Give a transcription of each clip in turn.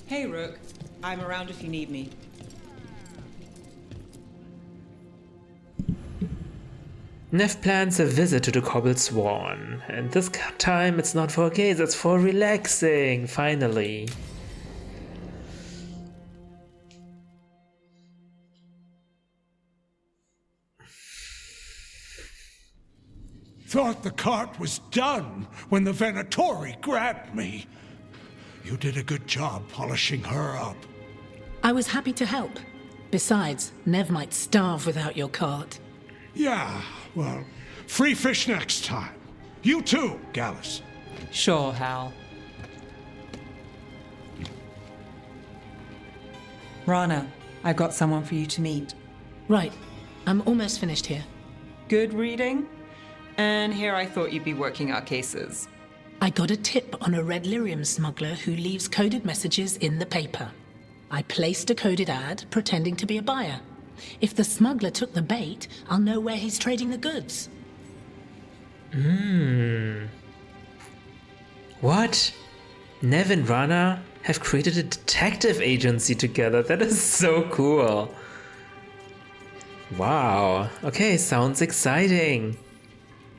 Hey, Rook. I'm around if you need me. Nev plans a visit to the Cobbled Swan, and this time it's not for games, it's for relaxing, finally. Thought the cart was done when the Venatori grabbed me. You did a good job polishing her up. I was happy to help. Besides, Nev might starve without your cart. Yeah, well, free fish next time. You too, Gallus. Sure, Hal. Rana, I've got someone for you to meet. Right. I'm almost finished here. Good reading? And here I thought you'd be working our cases. I got a tip on a red lyrium smuggler who leaves coded messages in the paper. I placed a coded ad pretending to be a buyer. If the smuggler took the bait, I'll know where he's trading the goods. What? Nev and Rana have created a detective agency together. That is so cool. Wow. Okay, sounds exciting.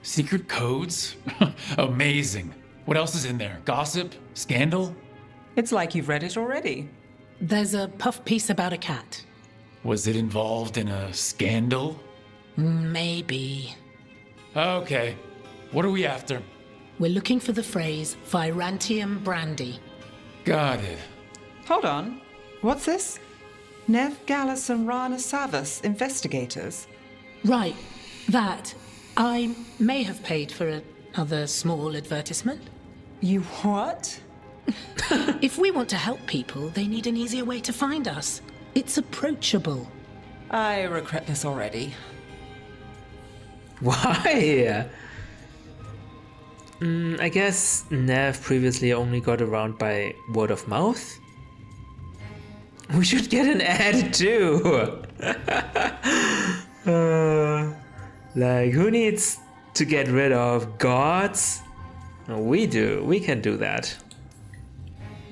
Secret codes? Amazing. What else is in there? Gossip? Scandal? It's like you've read it already. There's a puff piece about a cat. Was it involved in a scandal? Maybe. Okay. What are we after? We're looking for the phrase Virantium brandy. Got it. Hold on. What's this? Nev, Gallus, and Rana Savas, investigators. Right. That. I may have paid for another small advertisement. You what? If we want to help people, they need an easier way to find us. It's approachable. I regret this already. Why? I guess Nev previously only got around by word of mouth? We should get an ad too! Like, who needs to get rid of gods? We do. We can do that.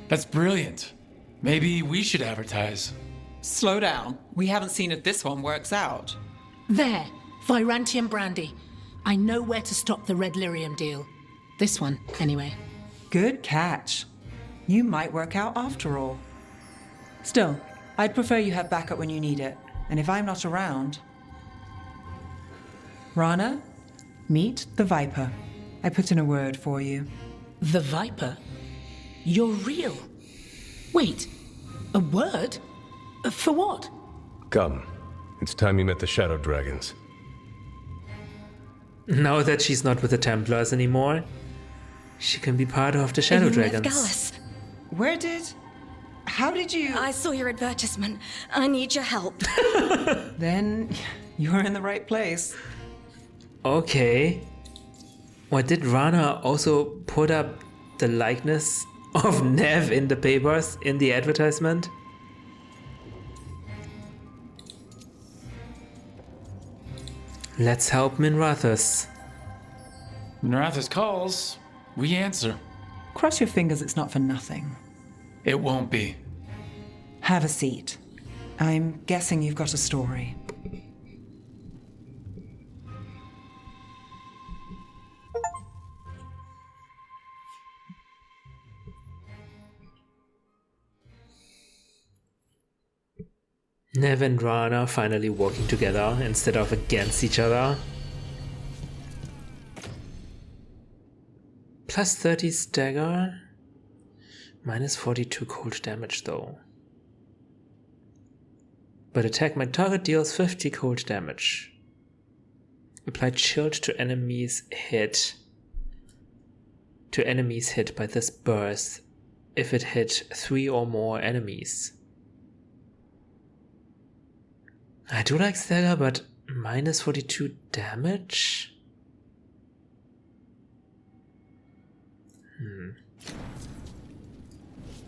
That's brilliant. Maybe we should advertise. Slow down. We haven't seen if this one works out. There. Virantium brandy. I know where to stop the red lyrium deal. This one, anyway. Good catch. You might work out after all. Still, I'd prefer you have backup when you need it. And if I'm not around... Rana, meet the Viper. I put in a word for you. The Viper? You're real. Wait, a word? For what? Come. It's time you met the Shadow Dragons. Now that she's not with the Templars anymore, she can be part of the Shadow Dragons. Gallus. Where did... How did you... I saw your advertisement. I need your help. Then you're in the right place. Okay. What, did Rana also put up the likeness of Nev in the papers, in the advertisement? Let's help Minrathus. Minrathus calls. We answer. Cross your fingers it's not for nothing. It won't be. Have a seat. I'm guessing you've got a story. Nev and Rana finally working together instead of against each other. Plus 30 stagger. Minus 42 cold damage though. But attack my target deals 50 cold damage. Apply chilled to enemies hit. To enemies hit by this burst if it hit 3 or more enemies. I do like stagger, but minus 42 damage?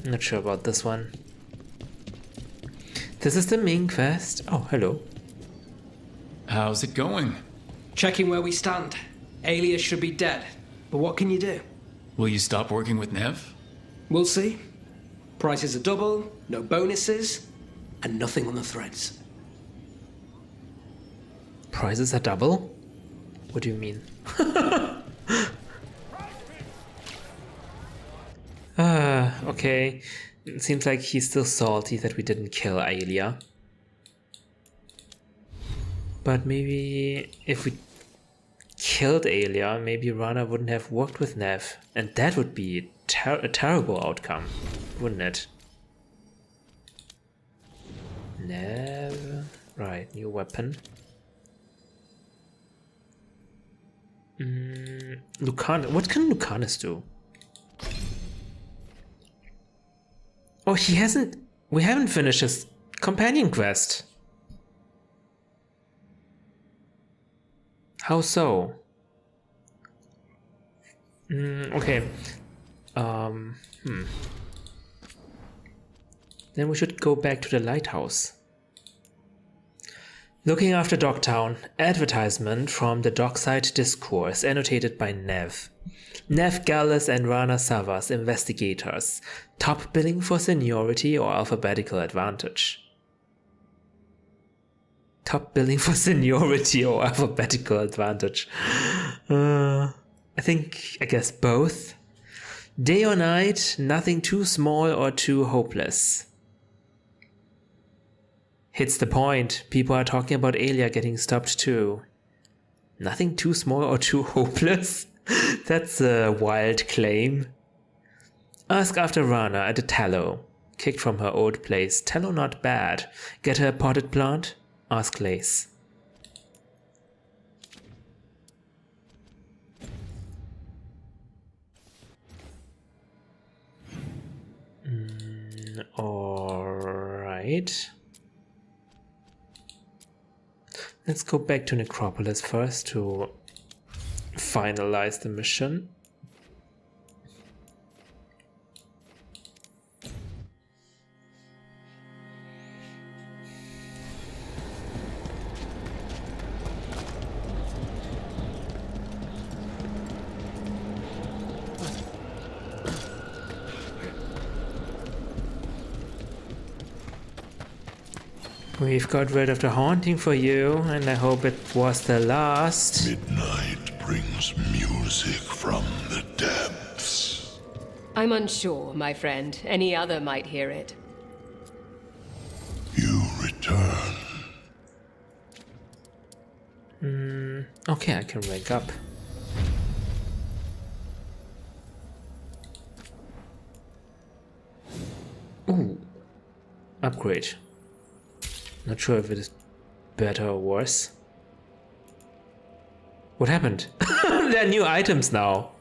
Not sure about this one. This is the main quest. Oh, hello. How's it going? Checking where we stand. Alias should be dead, but what can you do? Will you stop working with Nev? We'll see. Prices are double, no bonuses, and nothing on the threads. Prices are double? What do you mean? Okay. It seems like he's still salty that we didn't kill Aelia. But maybe if we killed Aelia, maybe Rana wouldn't have worked with Nev. And that would be a terrible outcome, wouldn't it? Nev. Right, new weapon. Lucan. What can Lucanus do? Oh, he hasn't. We haven't finished his companion quest. How so? Okay. Then we should go back to the lighthouse. Looking after Docktown. Advertisement from the Dockside Discourse, annotated by Nev. Nev Gallus and Rana Savas, investigators. Top billing for seniority or alphabetical advantage? Top billing for seniority or alphabetical advantage? I guess both. Day or night, nothing too small or too hopeless. Hits the point. People are talking about Aelia getting stopped too. Nothing too small or too hopeless? That's a wild claim. Ask after Rana at the Tallow. Kicked from her old place. Tallow not bad. Get her a potted plant? Ask Lace. Alright. Let's go back to Necropolis first to finalize the mission. We've got rid of the haunting for you, and I hope it was the last. Midnight brings music from the depths. I'm unsure, my friend. Any other might hear it. You return. Okay, I can rank up. Ooh. Upgrade. Not sure if it is better or worse. What happened? There are new items now.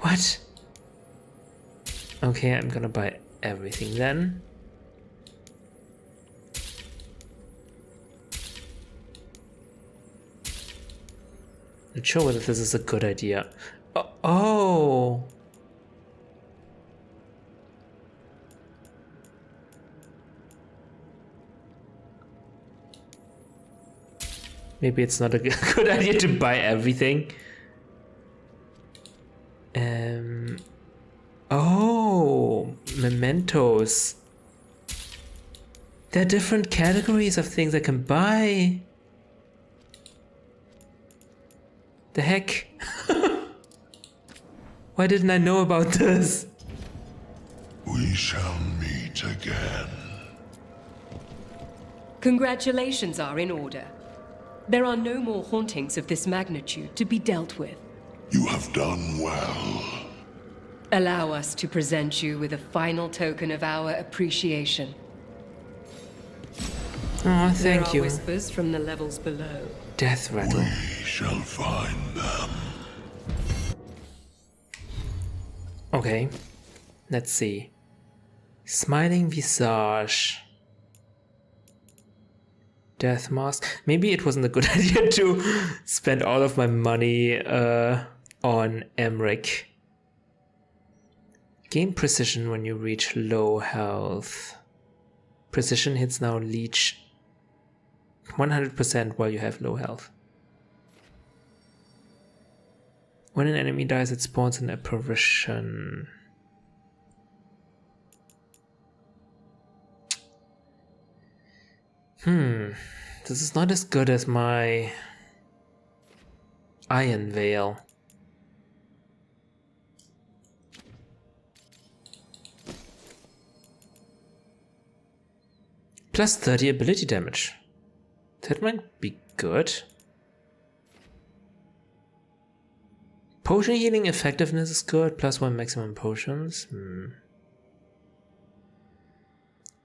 What? Okay, I'm gonna buy everything then. Not sure whether this is a good idea. Oh! Maybe it's not a good idea to buy everything. Oh, mementos. There are different categories of things I can buy. The heck? Why didn't I know about this? We shall meet again. Congratulations are in order. There are no more hauntings of this magnitude to be dealt with. You have done well. Allow us to present you with a final token of our appreciation. Oh, thank you. There are whispers from the levels below. Death rattle. We shall find them. Okay, let's see. Smiling visage. Death mask. Maybe it wasn't a good idea to spend all of my money on Emmerich. Gain precision when you reach low health. Precision hits now leech 100% while you have low health. When an enemy dies, it spawns an apparition. This is not as good as my Iron Veil. Plus 30 ability damage. That might be good. Potion healing effectiveness is good. Plus 1 maximum potions.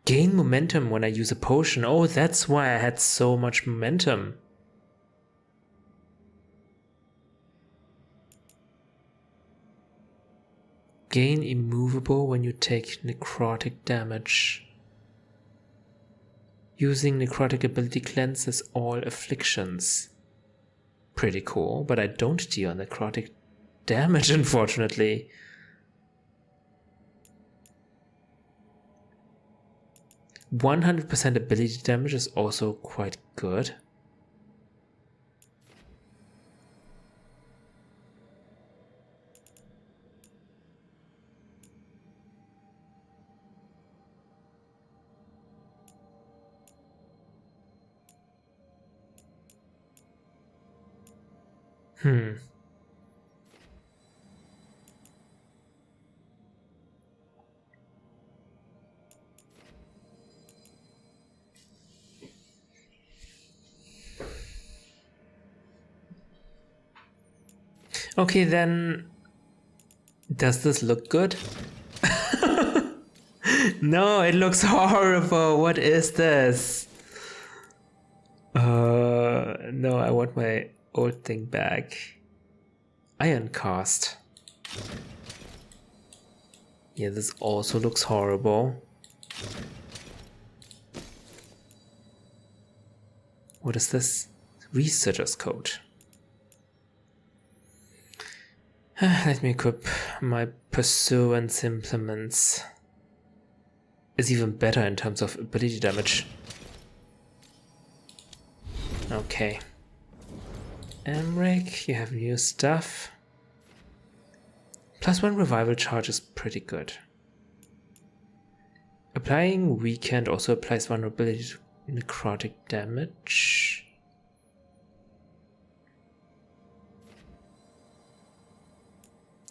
Gain momentum when I use a potion. Oh, that's why I had so much momentum. Gain immovable when you take necrotic damage. Using necrotic ability cleanses all afflictions. Pretty cool, but I don't deal necrotic damage, unfortunately. %100% ability damage is also quite good. Okay, then, does this look good? No, it looks horrible. What is this? No, I want my old thing back. Iron cast. Yeah, this also looks horrible. What is this? Researcher's code. Let me equip my pursuance implements. It's even better in terms of ability damage. Okay. Emric, you have new stuff. +1 revival charge is pretty good. Applying weekend also applies vulnerability to necrotic damage.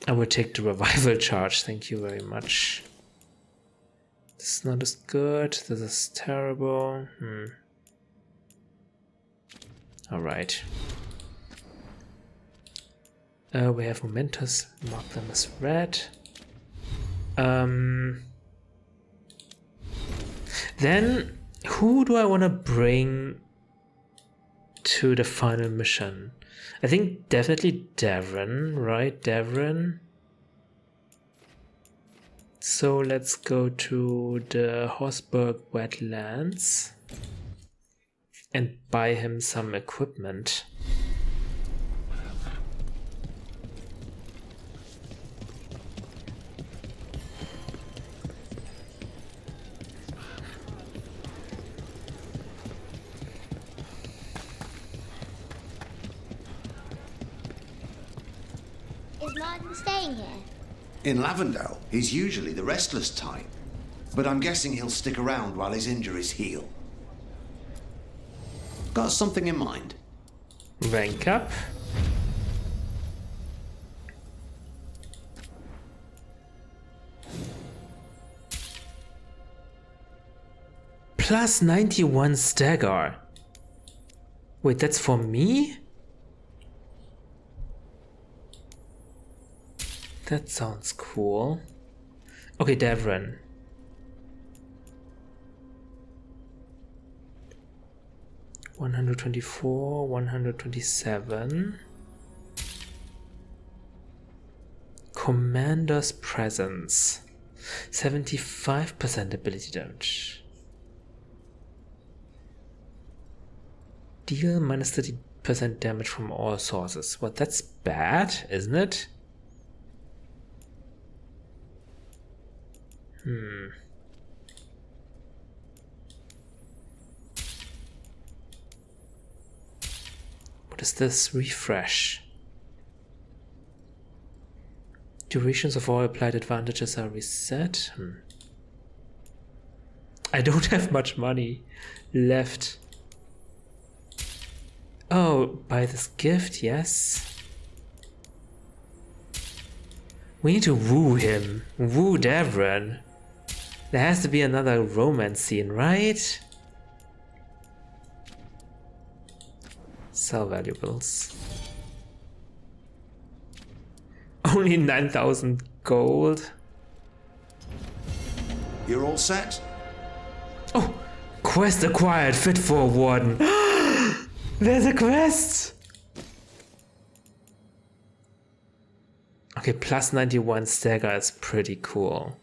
I will take the revival charge, thank you very much. This is not as good, this is terrible. Alright. We have momentous, mark them as red. Then, who do I want to bring to the final mission? I think definitely Devon, right? Devon. So let's go to the Horsburg wetlands and buy him some equipment. Is Martin staying here? In Lavendale, he's usually the restless type. But I'm guessing he'll stick around while his injuries heal. Got something in mind? Rank up. Plus 91 stagger. Wait, that's for me? That sounds cool. Okay, Devon. $124, 127. Commander's Presence. 75% ability damage. Deal minus 30% damage from all sources. Well, that's bad, isn't it? What is this? Refresh. Durations of all applied advantages are reset. I don't have much money left. Oh, buy this gift, yes. We need to woo him. Woo Devran. There has to be another romance scene, right? Sell valuables. Only 9,000 gold. You're all set? Oh! Quest acquired, fit for a warden. There's a quest! Okay, plus 91 stagger is pretty cool.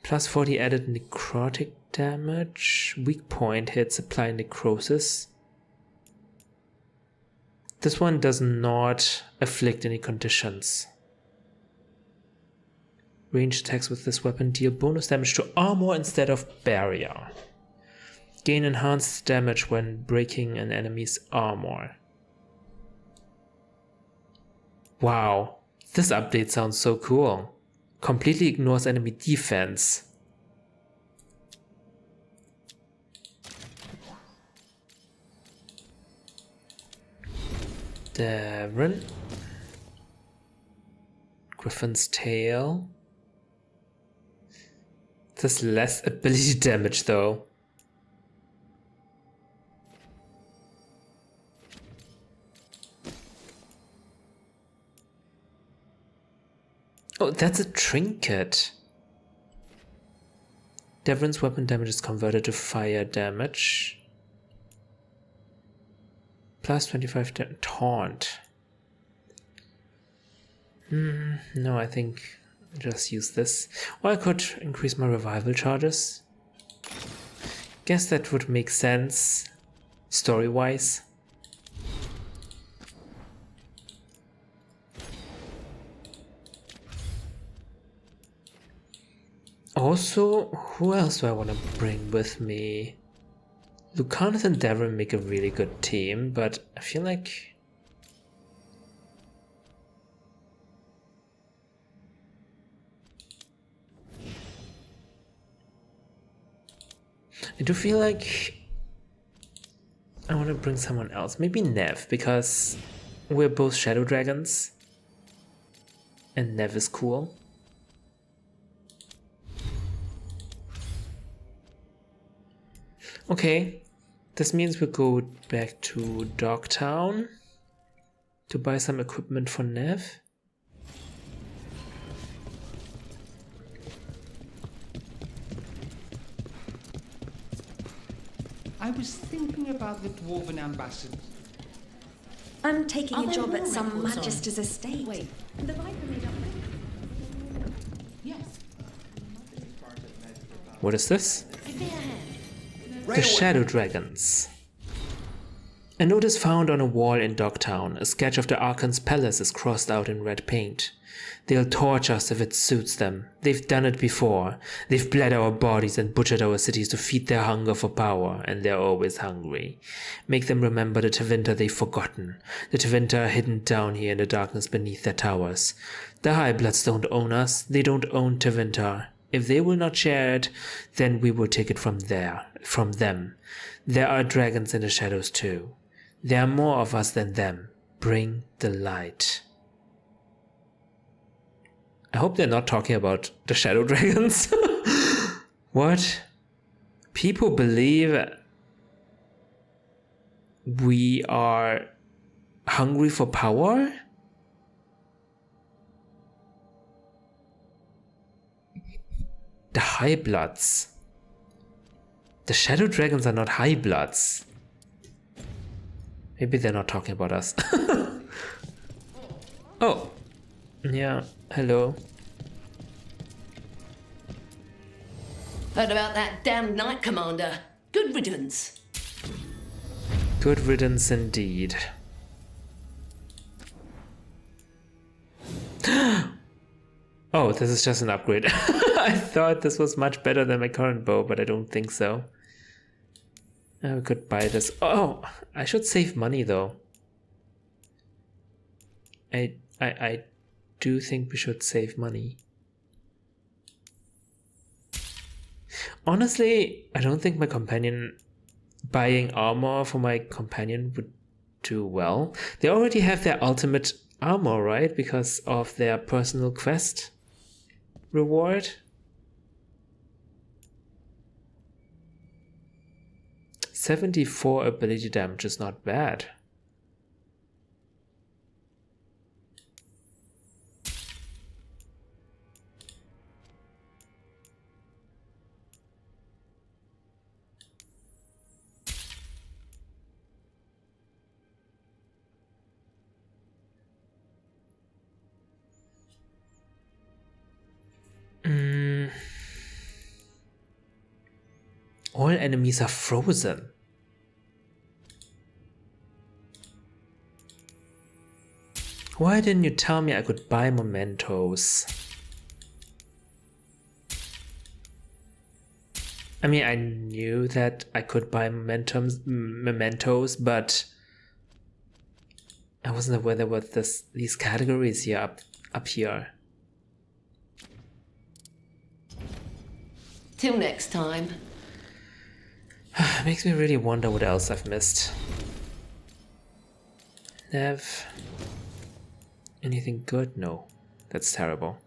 Plus 40 added necrotic damage. Weak point hits apply necrosis. This one does not afflict any conditions. Ranged attacks with this weapon deal bonus damage to armor instead of barrier. Gain enhanced damage when breaking an enemy's armor. Wow, this update sounds so cool. Completely ignores enemy defense. Devran. Griffin's tail. There's less ability damage though. Oh, that's a trinket. Devran's weapon damage is converted to fire damage. Plus 25 taunt. No, I think I'll just use this. Or I could increase my revival charges. Guess that would make sense story-wise. Also, who else do I want to bring with me? Lucanus and Devran make a really good team, but I feel like I do feel like I want to bring someone else. Maybe Nev, because we're both shadow dragons and Nev is cool. Okay, this means we go back to Dogtown to buy some equipment for Nev. I was thinking about the Dwarven ambassador. I'm taking Are a there job more at some records on- Magister's estate. Wait. The Viper made up. Yes. What is this? The Shadow Dragons. A note is found on a wall in Dogtown. A sketch of the Archon's palace is crossed out in red paint. They'll torch us if it suits them. They've done it before. They've bled our bodies and butchered our cities to feed their hunger for power, and they're always hungry. Make them remember the Tevinter they've forgotten. The Tevinter hidden down here in the darkness beneath their towers. The High Bloods don't own us. They don't own Tevinter. If they will not share it, then we will take it from them. There are dragons in the shadows too. There are more of us than them. Bring the light. I hope they're not talking about the shadow dragons. What? People believe we are hungry for power? The High Bloods. The Shadow Dragons are not High Bloods. Maybe they're not talking about us. Oh. Yeah, hello. Heard about that damned Knight Commander. Good riddance. Good riddance indeed. Oh, this is just an upgrade. I thought this was much better than my current bow, but I don't think so. We could buy this. Oh, I should save money though. I do think we should save money. Honestly, I don't think my companion buying armor for my companion would do well. They already have their ultimate armor, right? Because of their personal quest reward. .74 ability damage is not bad. All enemies are frozen. Why didn't you tell me I could buy mementos? I mean, I knew that I could buy mementos, but I wasn't aware there were these categories here up here. Till next time. Makes me really wonder what else I've missed. Nev. Anything good? No. That's terrible.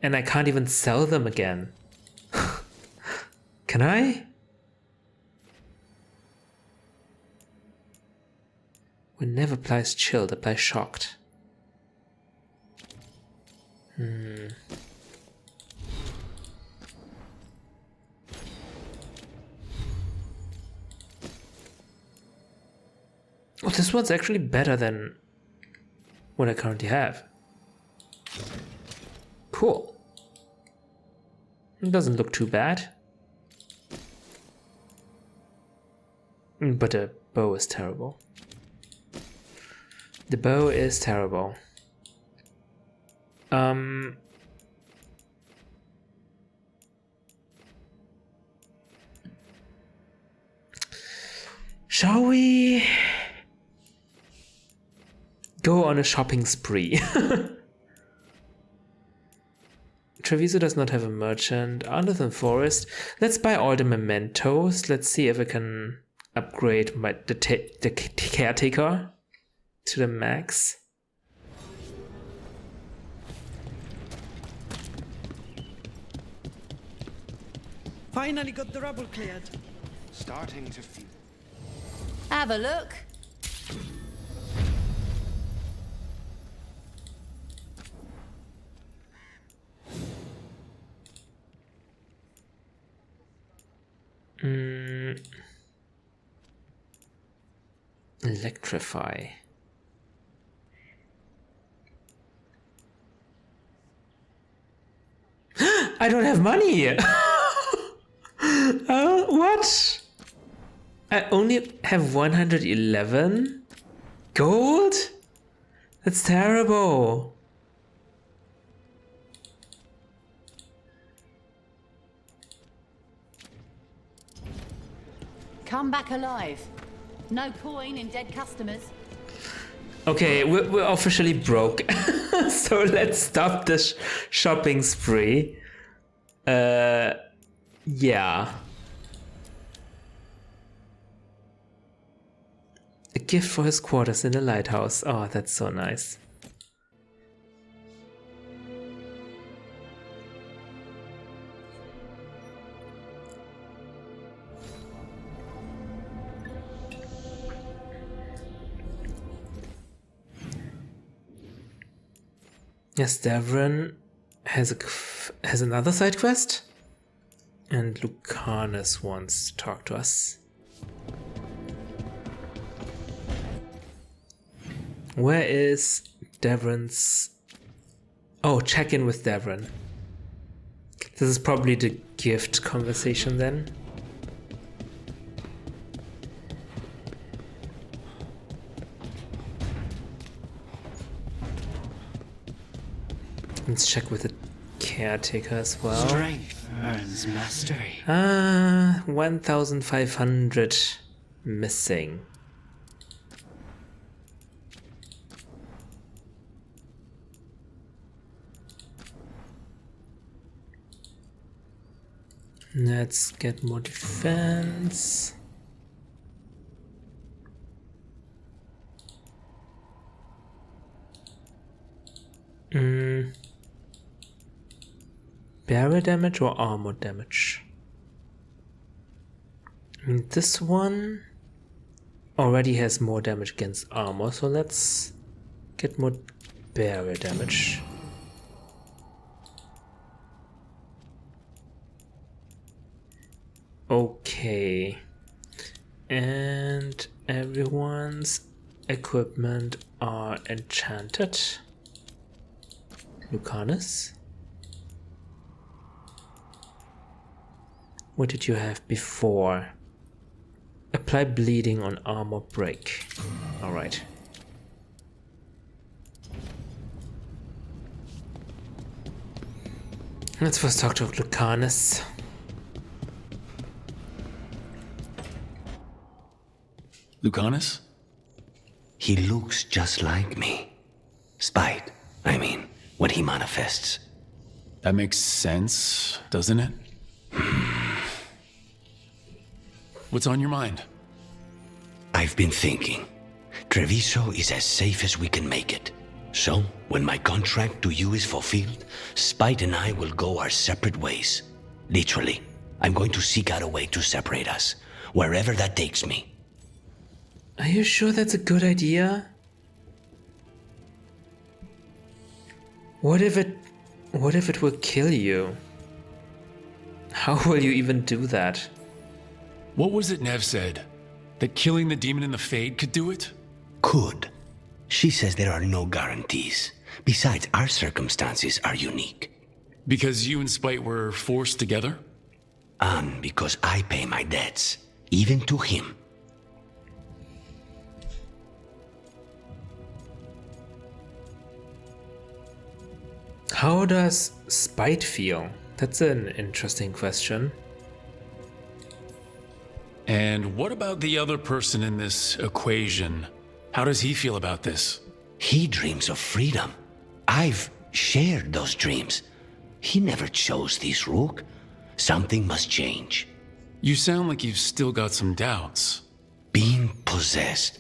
And I can't even sell them again. Can I? When Nev applies chilled, apply shocked. Oh, this one's actually better than what I currently have. Cool. It doesn't look too bad. But the bow is terrible. The bow is terrible. Shall we go on a shopping spree? Treviso does not have a merchant. Underthan Forest. Let's buy all the mementos. Let's see if I can upgrade the caretaker to the max. Finally got the rubble cleared. Starting to feel. Have a look. Electrify. I don't have money. What? I only have 111 gold? That's terrible. Come back alive. No coin in dead customers. Okay, we're officially broke. So let's stop this shopping spree. Yeah. A gift for his quarters in the lighthouse. Oh, that's so nice. Yes, Davran has another side quest, and Lucanus wants to talk to us. Where is Davran's? Oh, check in with Davran. This is probably the gift conversation then. Let's check with the caretaker as well. Strength earns mastery. 1,500 missing. Let's get more defense. Barrier damage or armor damage? This one already has more damage against armor, so let's get more barrier damage. Okay. And everyone's equipment are enchanted. Lucanus? What did you have before? Apply bleeding on armor break. Alright. Let's first talk to Lucanus. Lucanus? He looks just like me. Spite, I mean, when he manifests. That makes sense, doesn't it? What's on your mind? I've been thinking. Treviso is as safe as we can make it. So, when my contract to you is fulfilled, Spite and I will go our separate ways. Literally, I'm going to seek out a way to separate us, wherever that takes me. Are you sure that's a good idea? What if it will kill you? How will you even do that? What was it Nev said? That killing the demon in the Fade could do it? Could. She says there are no guarantees. Besides, our circumstances are unique. Because you and Spite were forced together? And because I pay my debts, even to him. How does Spite feel? That's an interesting question. And what about the other person in this equation? How does he feel about this? He dreams of freedom. I've shared those dreams. He never chose this, Rook. Something must change. You sound like you've still got some doubts. Being possessed.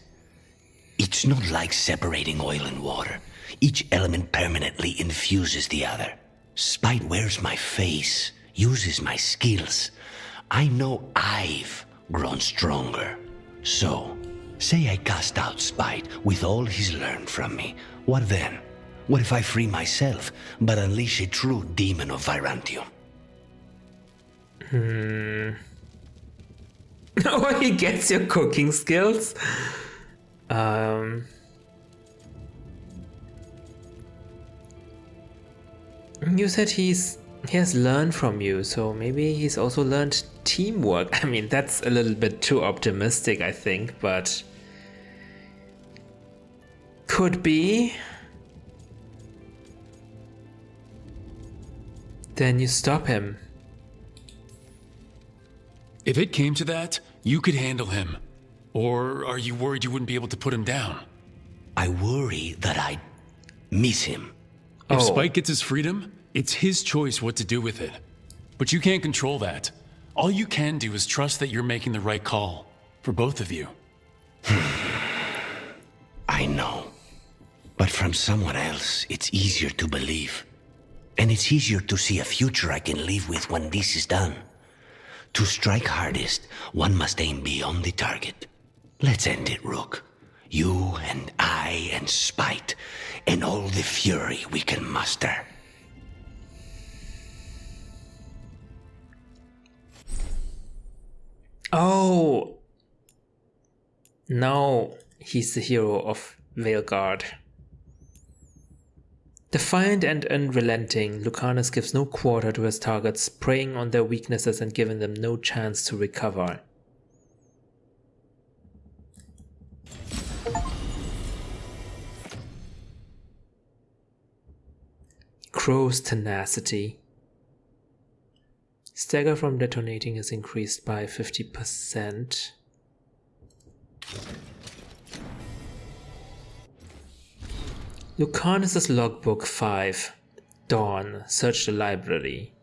It's not like separating oil and water. Each element permanently infuses the other. Spite wears my face, uses my skills. I know I've grown stronger. So, say I cast out Spite with all he's learned from me. What then? What if I free myself, but unleash a true demon of Virantium? Oh, he gets your cooking skills? You said he has learned from you, so maybe he's also learned teamwork. I mean, that's a little bit too optimistic, I think, but could be. Then you stop him. If it came to that, you could handle him. Or are you worried you wouldn't be able to put him down? I worry that I'd miss him. If Spike gets his freedom, it's his choice what to do with it. But you can't control that. All you can do is trust that you're making the right call. For both of you. I know. But from someone else, it's easier to believe. And it's easier to see a future I can live with when this is done. To strike hardest, one must aim beyond the target. Let's end it, Rook. You and I and Spite, and all the fury we can muster. Oh! Now he's the hero of Veilguard. Defiant and unrelenting, Lucanus gives no quarter to his targets, preying on their weaknesses and giving them no chance to recover. Crow's tenacity. Stagger from detonating is increased by 50%. Lucanus's logbook 5. Dawn, search the library.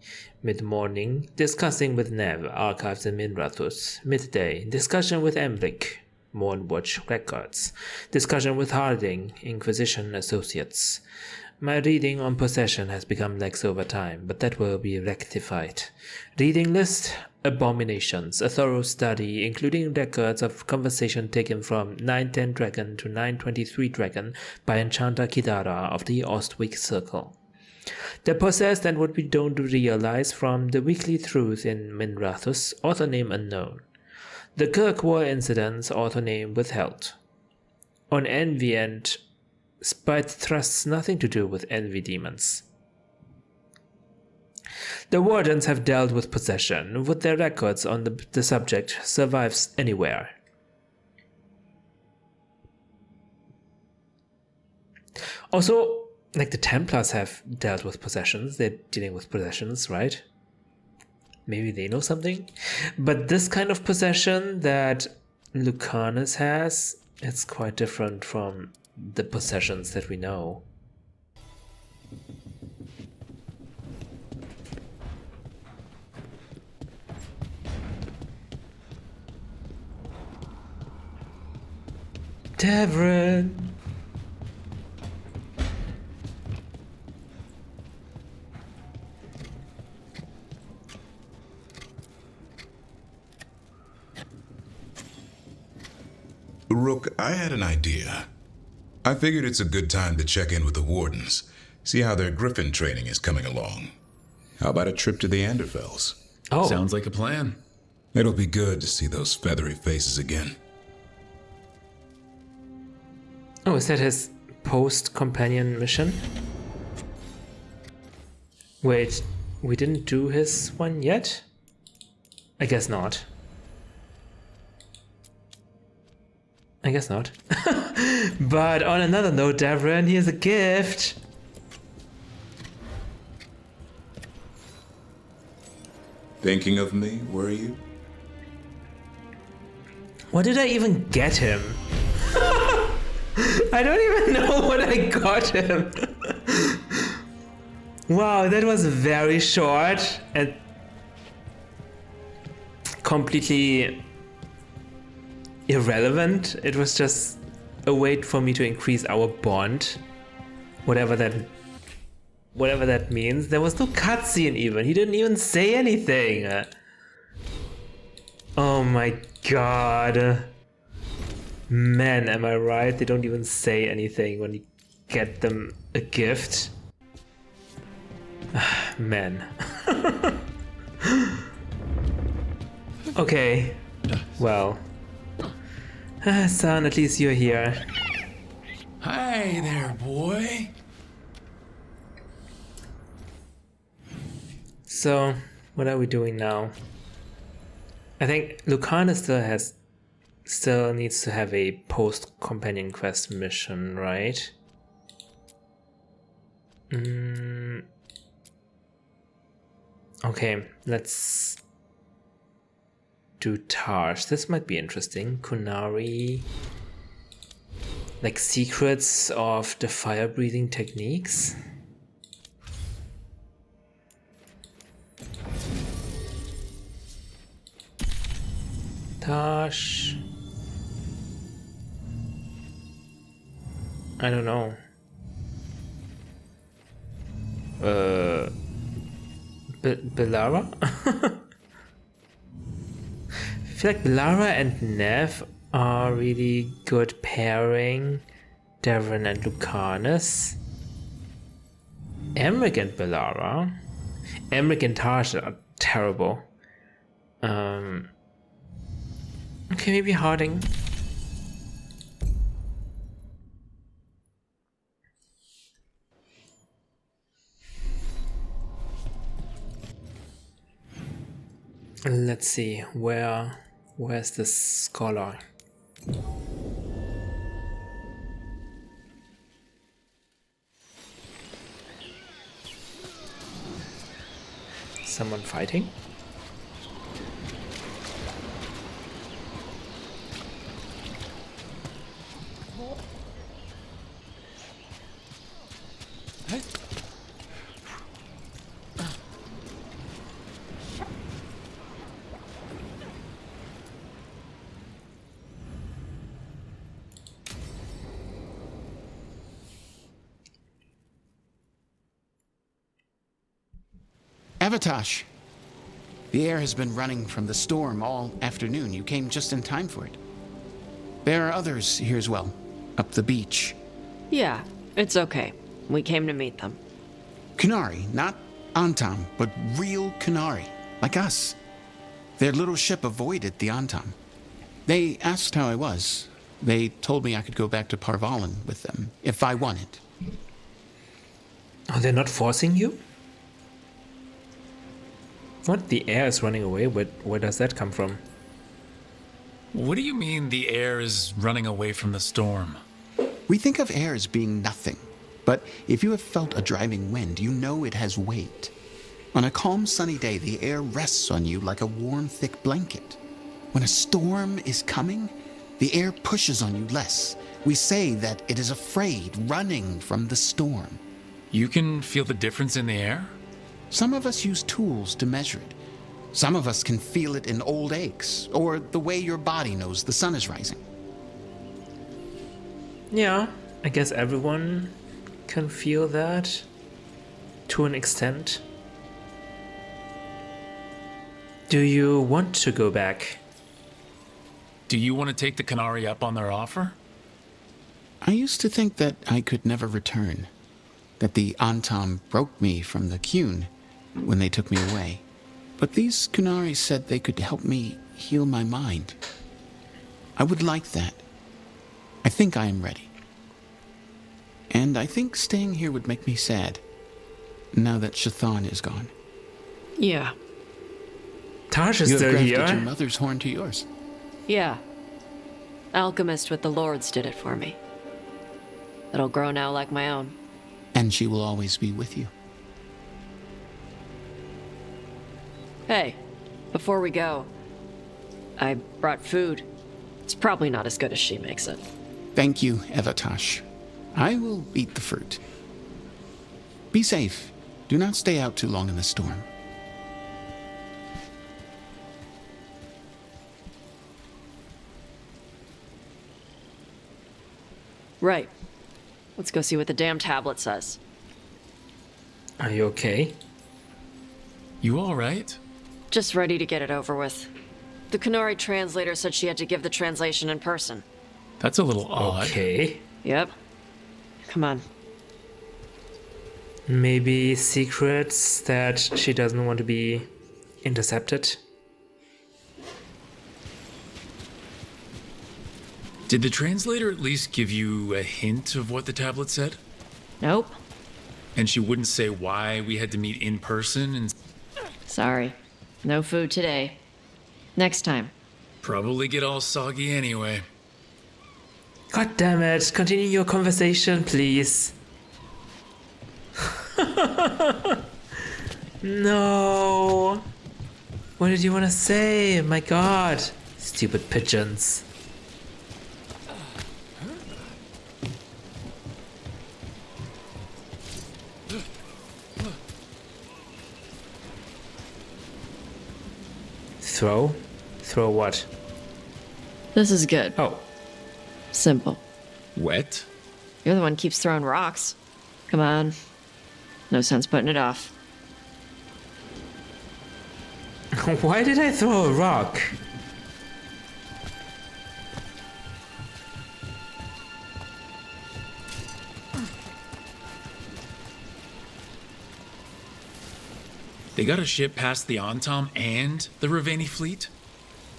Mid-morning, discussing with Nev, archives in Minrathus. Midday, discussion with Emric, Mornwatch records. Discussion with Harding, Inquisition associates. My reading on possession has become lax over time, but that will be rectified. Reading list, abominations, a thorough study, including records of conversation taken from 910 Dragon to 923 Dragon by Enchanter Kidara of the Ostwick Circle. The possessed and what we don't realize from the Weekly Truth in Minrathus, author name unknown. The Kirk War incidents, author name withheld. On Envy and Spite trusts nothing to do with Envy demons. The Wardens have dealt with possession, with their records on the subject survives anywhere. Also, like the Templars have dealt with possessions, they're dealing with possessions, right? Maybe they know something? But this kind of possession that Lucanus has, it's quite different from the possessions that we know. Tavern! Rook, I had an idea. I figured it's a good time to check in with the Wardens, see how their Griffin training is coming along. How about a trip to the Anderfells? Oh. Sounds like a plan. It'll be good to see those feathery faces again. Oh, is that his post-companion mission? Wait, we didn't do his one yet? I guess not. I guess not. But on another note, Davran, here's a gift. Thinking of me, were you? What did I even get him? I don't even know what I got him. Wow, that was very short and completely irrelevant. It was just a way for me to increase our bond, whatever that means. There was no cutscene even. He didn't even say anything. Oh my god. Man, am I right? They don't even say anything when you get them a gift. Man. Okay. Well. Son, at least you're here. Hi there, boy. So, what are we doing now? I think Lucanus still needs to have a post-companion quest mission, right? Okay, let's do Tarsh. This might be interesting. Kunari. Like secrets of the fire-breathing techniques. Tarsh. I don't know. Belara? I feel like Belara and Nev are really good pairing. Devon and Lucanus. Emric and Belara. Emric and Tarsh are terrible. Okay, maybe Harding. Let's see, where's the scholar? Someone fighting? Avatosh! The air has been running from the storm all afternoon. You came just in time for it. There are others here as well, up the beach. Yeah, it's okay. We came to meet them. Kunari, not Antam, but real Kunari, like us. Their little ship avoided the Antam. They asked how I was. They told me I could go back to Parvalan with them, if I wanted. Are they not forcing you? What? The air is running away? Where does that come from? What do you mean the air is running away from the storm? We think of air as being nothing. But if you have felt a driving wind, you know it has weight. On a calm, sunny day, the air rests on you like a warm, thick blanket. When a storm is coming, the air pushes on you less. We say that it is afraid, running from the storm. You can feel the difference in the air? Some of us use tools to measure it. Some of us can feel it in old aches, or the way your body knows the sun is rising. Yeah, I guess everyone can feel that to an extent. Do you want to go back? Do you want to take the Kunari up on their offer? I used to think that I could never return, that the Antam broke me from the Kyun when they took me away. But these Kunari said they could help me heal my mind. I would like that. I think I am ready. And I think staying here would make me sad, now that Shathan is gone. Yeah. Tash is you still have here. grafted your mother's horn to yours. Yeah. Alchemist with the Lords did it for me. It'll grow now like my own. And she will always be with you. Hey, before we go, I brought food. It's probably not as good as she makes it. Thank you, Evatosh. I will eat the fruit. Be safe. Do not stay out too long in the storm. Right. Let's go see what the damn tablet says. Are you okay? You all right? Just ready to get it over with. The Kunari translator said she had to give the translation in person. That's a little odd. Okay. Yep. Come on. Maybe secrets that she doesn't want to be intercepted? Did the translator at least give you a hint of what the tablet said? Nope. And she wouldn't say why we had to meet in person and... Sorry. No food today. Next time. Probably get all soggy anyway. God damn it. Continue your conversation, please. No. What did you want to say? My god. Stupid pigeons. Throw? Throw what? This is good. Oh. Simple. Wet? You're the one who keeps throwing rocks. Come on. No sense putting it off. Why did I throw a rock? They got a ship past the Antam and the Ravani fleet?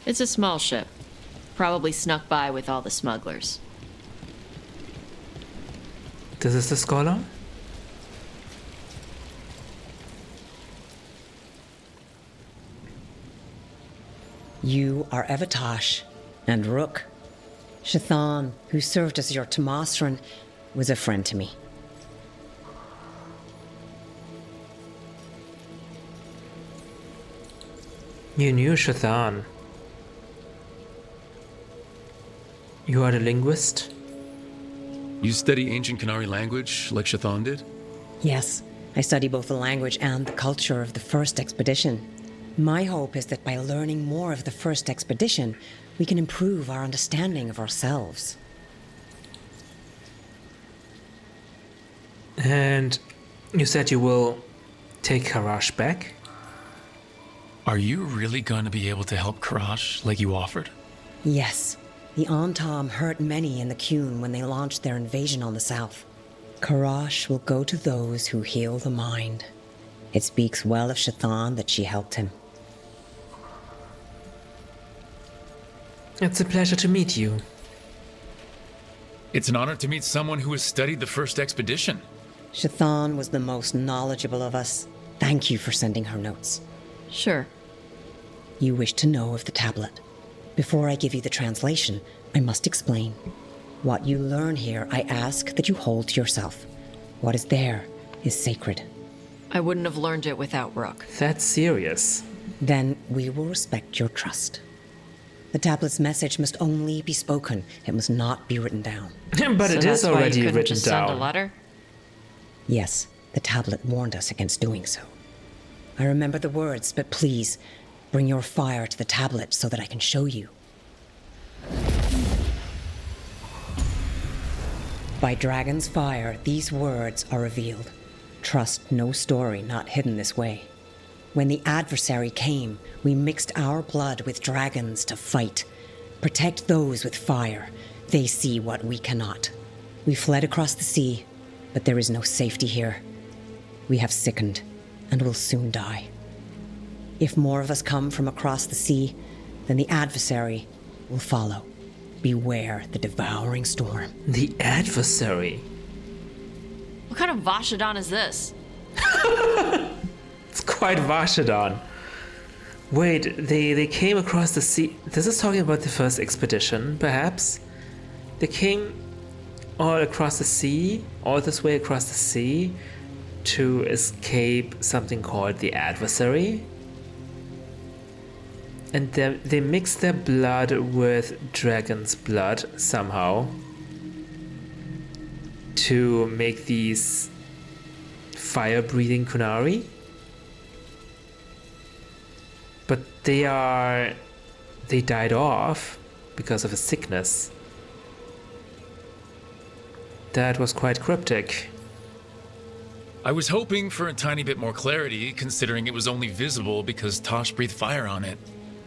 It's a small ship. Probably snuck by with all the smugglers. This is the scholar? You are Evatosh and Rook. Shathan, who served as your Tamastran, was a friend to me. You knew Shathan. You are a linguist? You study ancient Kunari language like Shathan did? Yes, I study both the language and the culture of the first expedition. My hope is that by learning more of the first expedition, we can improve our understanding of ourselves. And you said you will take Karash back? Are you really going to be able to help Karash like you offered? Yes. The Antam hurt many in the Qun when they launched their invasion on the south. Karash will go to those who heal the mind. It speaks well of Shathan that she helped him. It's a pleasure to meet you. It's an honor to meet someone who has studied the first expedition. Shathan was the most knowledgeable of us. Thank you for sending her notes. Sure. You wish to know of the tablet. Before I give you the translation, I must explain. What you learn here, I ask that you hold to yourself. What is there is sacred. I wouldn't have learned it without Rook. That's serious. Then we will respect your trust. The tablet's message must only be spoken. It must not be written down. But So it that's is why you already couldn't written just send a down. letter? Yes, the tablet warned us against doing so. I remember the words, but please, bring your fire to the tablet so that I can show you. By Dragon's fire, these words are revealed. Trust no story not hidden this way. When the Adversary came, we mixed our blood with dragons to fight. Protect those with fire. They see what we cannot. We fled across the sea, but there is no safety here. We have sickened, and will soon die. If more of us come from across the sea, then the Adversary will follow. Beware the devouring storm. The Adversary? What kind of Vashadon is this? It's quite Vashadon. Wait, they came across the sea. This is talking about the first expedition, perhaps? They came all across the sea, all this way across the sea, to escape something called the Adversary. And they mixed their blood with dragon's blood somehow to make these fire-breathing Kunari. But they died off because of a sickness. That was quite cryptic. I was hoping for a tiny bit more clarity, considering it was only visible because Tosh breathed fire on it.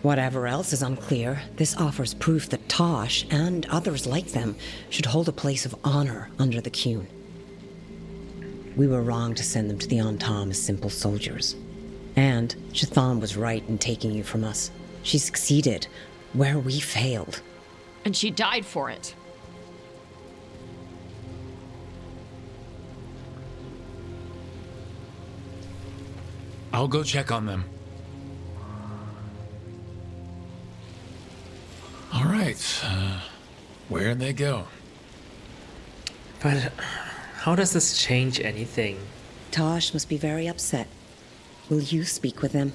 Whatever else is unclear, this offers proof that Tosh and others like them should hold a place of honor under the Qun. We were wrong to send them to the Antam as simple soldiers. And Shathan was right in taking you from us. She succeeded where we failed. And she died for it. I'll go check on them. All right. Where'd they go? But how does this change anything? Tosh must be very upset. Will you speak with him?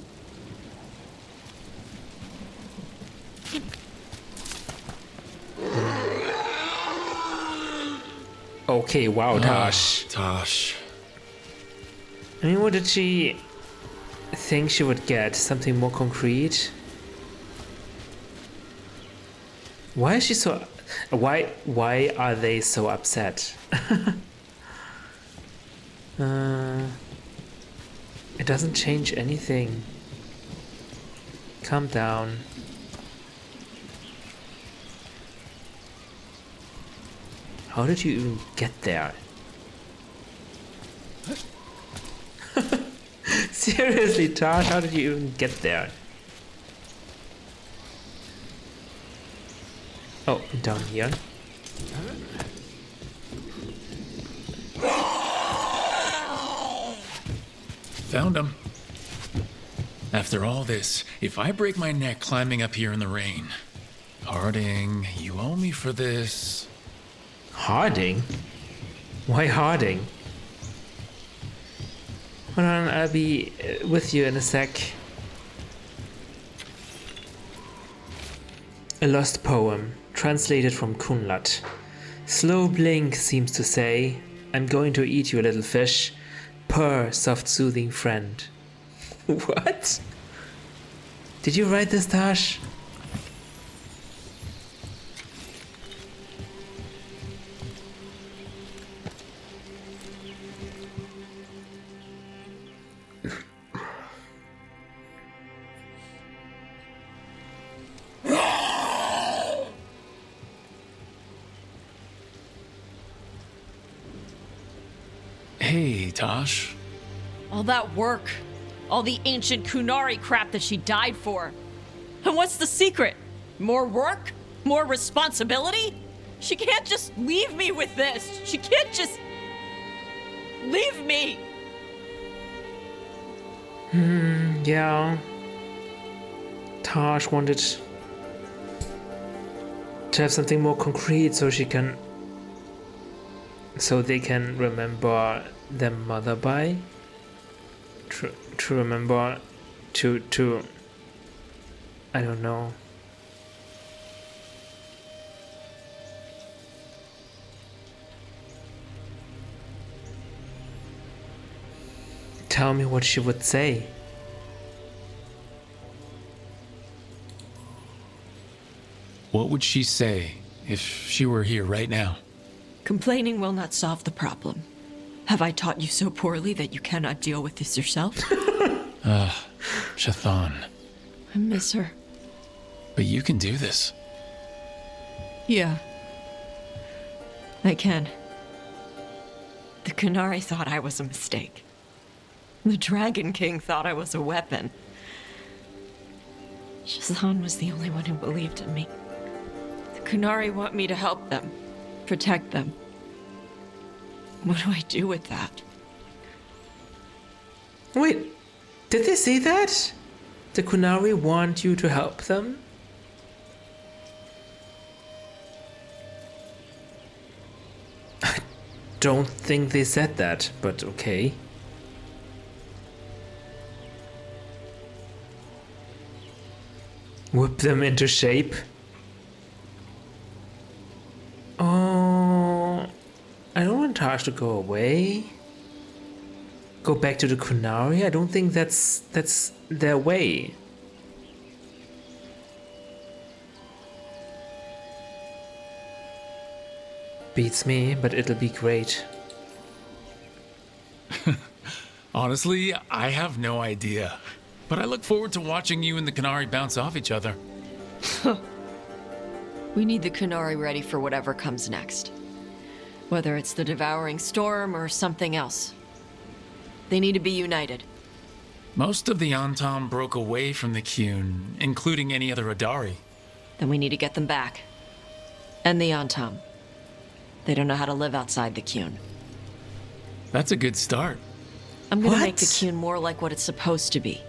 Okay, wow, Tosh. Tosh. I mean, what did she think she would get? Something more concrete? Why is she so... Why are they so upset? It doesn't change anything. Calm down. How did you even get there? Seriously, Tosh, how did you even get there? Oh, down here. Found him. After all this, if I break my neck climbing up here in the rain, Harding, you owe me for this. Harding? Why Harding? Hold on, I'll be with you in a sec. A lost poem, translated from Kunlat. Slow blink seems to say, I'm going to eat you, little fish. Purr, soft soothing friend. What? Did you write this, Tosh? Tosh? All that work. All the ancient Kunari crap that she died for. And what's the secret? More work? More responsibility? She can't just leave me with this. She can't just leave me. Yeah. Tosh wanted to have something more concrete so they can remember their mother by. To remember to I don't know. Tell me what she would say. What would she say if she were here right now? Complaining will not solve the problem. Have I taught you so poorly that you cannot deal with this yourself? Shathan. I miss her. But you can do this. Yeah. I can. The Kunari thought I was a mistake. The Dragon King thought I was a weapon. Shazan was the only one who believed in me. The Kunari want me to help them, protect them. What do I do with that? Wait, did they say that? The Kunari want you to help them? I don't think they said that, but okay. Whip them into shape. Oh, I don't want Taj to go away. Go back to the Kunari? I don't think that's their way. Beats me, but it'll be great. Honestly, I have no idea. But I look forward to watching you and the Kunari bounce off each other. We need the Kunari ready for whatever comes next. Whether it's the Devouring Storm or something else. They need to be united. Most of the Antam broke away from the Qun, including any other Adari. Then we need to get them back. And the Antam. They don't know how to live outside the Qun. That's a good start. I'm gonna make the Qun more like what it's supposed to be.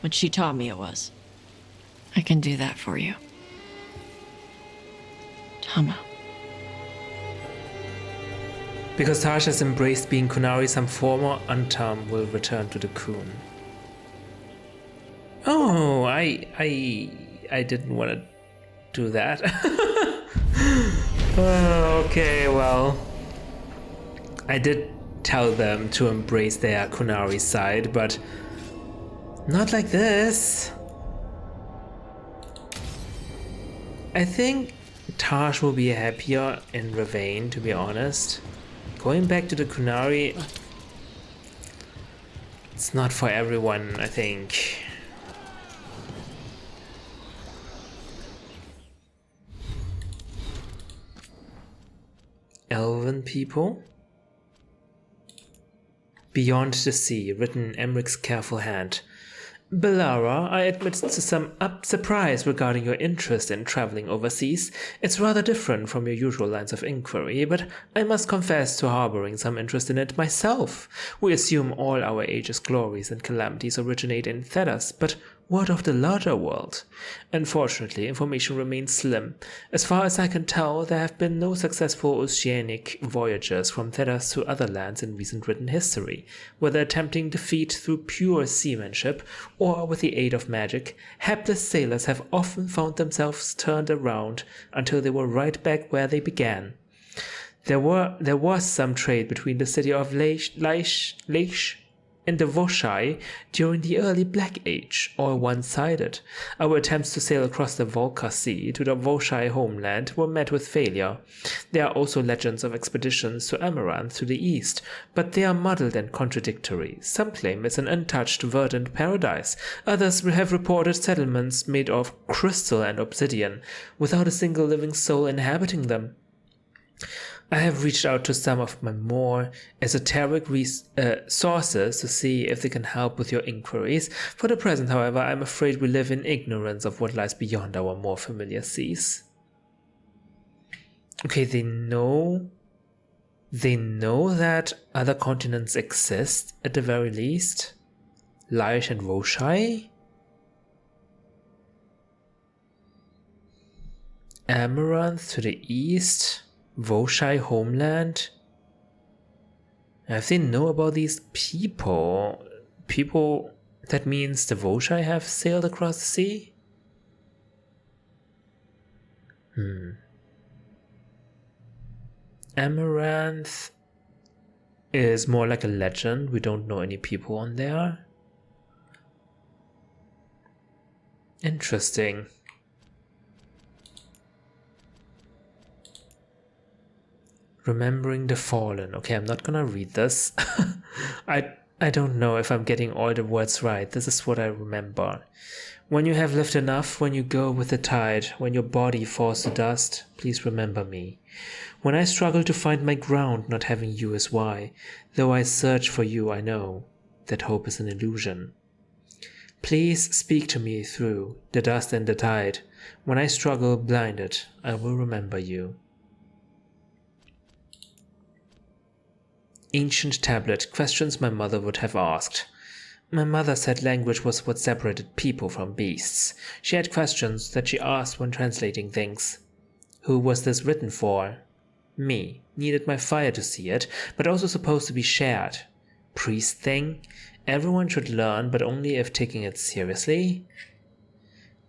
What she taught me it was. I can do that for you. Tama. Because Taj has embraced being Kunari, some former Antam will return to the Qun. Oh, I didn't want to do that. Okay, well, I did tell them to embrace their Kunari side, but not like this. I think Taj will be happier in Ravane, to be honest. Going back to the Kunari, it's not for everyone, I think. Elven people? Beyond the Sea, written in Emric's careful hand. Belara, I admit to some surprise regarding your interest in traveling overseas. It's rather different from your usual lines of inquiry, but I must confess to harboring some interest in it myself. We assume all our age's glories and calamities originate in Thedas, but what of the larger world? Unfortunately, information remains slim. As far as I can tell, there have been no successful oceanic voyages from Thedas to other lands in recent written history. Whether attempting defeat through pure seamanship or with the aid of magic, hapless sailors have often found themselves turned around until they were right back where they began. There was some trade between the city of Leish and the Voshai during the early Black Age, all one-sided. Our attempts to sail across the Volca Sea to the Voshai homeland were met with failure. There are also legends of expeditions to Amaranth to the east, but they are muddled and contradictory. Some claim it's an untouched, verdant paradise. Others have reported settlements made of crystal and obsidian, without a single living soul inhabiting them. I have reached out to some of my more esoteric sources to see if they can help with your inquiries. For the present, however, I'm afraid we live in ignorance of what lies beyond our more familiar seas. Okay, they know that other continents exist, at the very least. Laish and Roshai? Amaranth to the east? Voshai homeland? If they know about these people, that means the Voshai have sailed across the sea? Amaranth is more like a legend. We don't know any people on there. Interesting. Remembering the Fallen. Okay, I'm not gonna read this. I don't know if I'm getting all the words right. This is what I remember. When you have lived enough, when you go with the tide, when your body falls to dust, please remember me. When I struggle to find my ground, not having you is why. Though I search for you, I know that hope is an illusion. Please speak to me through the dust and the tide. When I struggle blinded, I will remember you. Ancient tablet, questions my mother would have asked. My mother said language was what separated people from beasts. She had questions that she asked when translating things. Who was this written for? Me. Needed my fire to see it, but also supposed to be shared. Priest thing? Everyone should learn, but only if taking it seriously?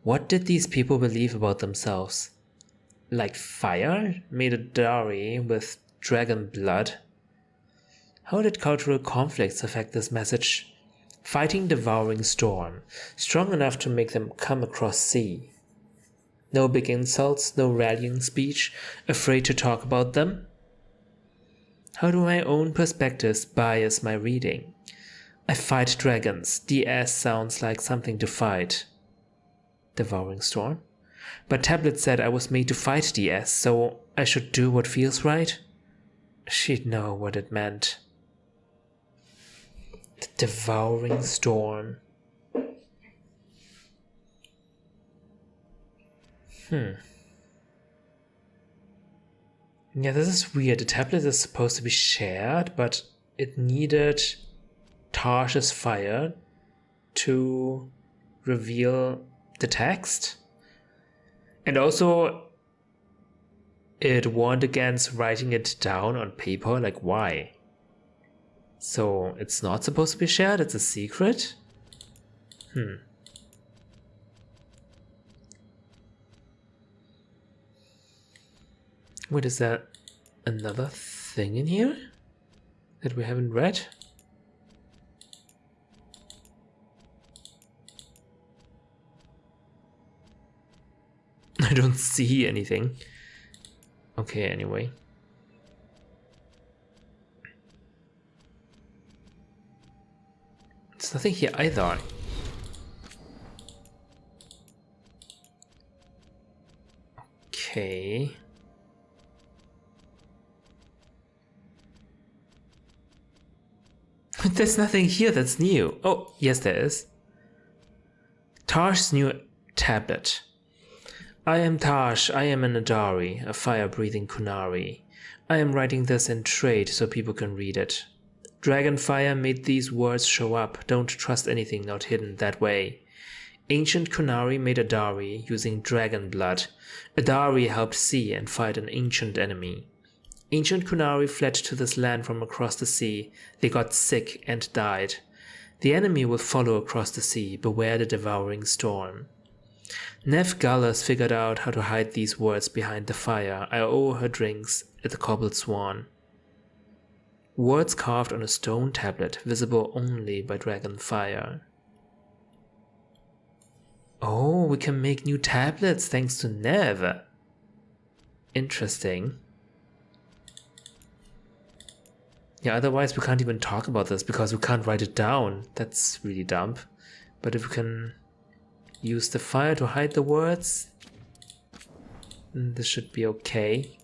What did these people believe about themselves? Like fire? Made a dowry with dragon blood? How did cultural conflicts affect this message? Fighting devouring storm, strong enough to make them come across sea. No big insults, no rallying speech, afraid to talk about them? How do my own perspectives bias my reading? I fight dragons. DS sounds like something to fight. Devouring storm? But Tablet said I was made to fight DS, so I should do what feels right? She'd know what it meant. The devouring storm. Yeah, this is weird. The tablet is supposed to be shared, but it needed Tarsh's fire to reveal the text. And also, it warned against writing it down on paper. Like, why? So it's not supposed to be shared, it's a secret? Wait, is that another thing in here that we haven't read? I don't see anything. Okay, anyway. There's nothing here either. Okay. There's nothing here that's new. Oh, yes there is. Tarsh's new tablet. I am Tarsh, I am an Adari, a fire-breathing Kunari. I am writing this in trade so people can read it. Dragonfire made these words show up. Don't trust anything not hidden that way. Ancient Kunari made Adari using dragon blood. Adari helped see and fight an ancient enemy. Ancient Kunari fled to this land from across the sea. They got sick and died. The enemy will follow across the sea. Beware the devouring storm. Nev Gallas figured out how to hide these words behind the fire. I owe her drinks at the Cobbled Swan. Words carved on a stone tablet, visible only by dragon fire. Oh, we can make new tablets thanks to Nev. Interesting. Yeah, otherwise we can't even talk about this because we can't write it down. That's really dumb. But if we can use the fire to hide the words, this should be okay.